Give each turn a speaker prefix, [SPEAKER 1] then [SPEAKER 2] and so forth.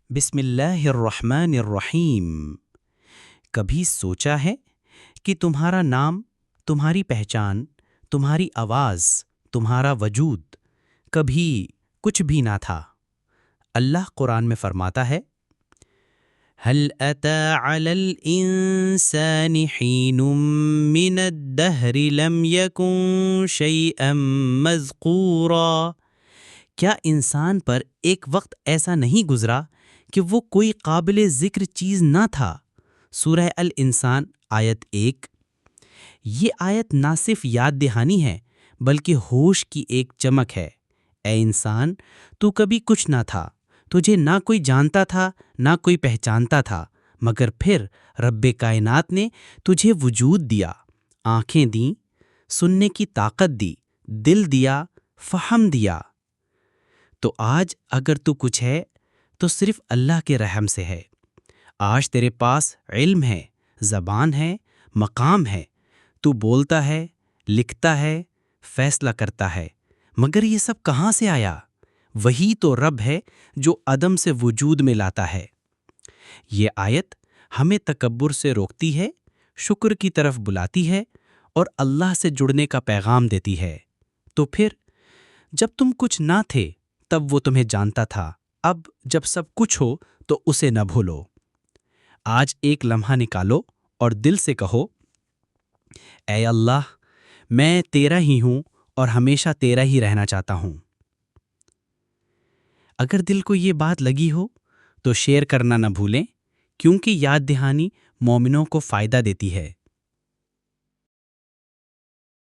[SPEAKER 1] بسم اللہ الرحمن الرحیم۔ کبھی سوچا ہے کہ تمہارا نام، تمہاری پہچان، تمہاری آواز، تمہارا وجود کبھی کچھ بھی نہ تھا؟ اللہ قرآن میں فرماتا ہے، هل أتى على الإنسان حين من الدهر لم يكن شيئا مذكورا۔ کیا انسان پر ایک وقت ایسا نہیں گزرا کہ وہ کوئی قابل ذکر چیز نہ تھا؟ سورہ الانسان آیت 1۔ یہ آیت نہ صرف یاد دہانی ہے بلکہ ہوش کی ایک چمک ہے۔ اے انسان، تو کبھی کچھ نہ تھا، تجھے نہ کوئی جانتا تھا نہ کوئی پہچانتا تھا، مگر پھر رب کائنات نے تجھے وجود دیا، آنکھیں دیں، سننے کی طاقت دی، دل دیا، فہم دیا۔ تو آج اگر تو کچھ ہے تو صرف اللہ کے رحم سے ہے۔ آج تیرے پاس علم ہے، زبان ہے، مقام ہے، تو بولتا ہے، لکھتا ہے، فیصلہ کرتا ہے، مگر یہ سب کہاں سے آیا؟ وہی تو رب ہے جو عدم سے وجود میں لاتا ہے۔ یہ آیت ہمیں تکبر سے روکتی ہے، شکر کی طرف بلاتی ہے اور اللہ سے جڑنے کا پیغام دیتی ہے۔ تو پھر جب تم کچھ نہ تھے تب وہ تمہیں جانتا تھا، اب جب سب کچھ ہو تو اسے نہ بھولو۔ آج ایک لمحہ نکالو اور دل سے کہو، اے اللہ، میں تیرا ہی ہوں اور ہمیشہ تیرا ہی رہنا چاہتا ہوں۔ اگر دل کو یہ بات لگی ہو تو شیئر کرنا نہ بھولیں، کیونکہ یاد دہانی مومنوں کو فائدہ دیتی ہے۔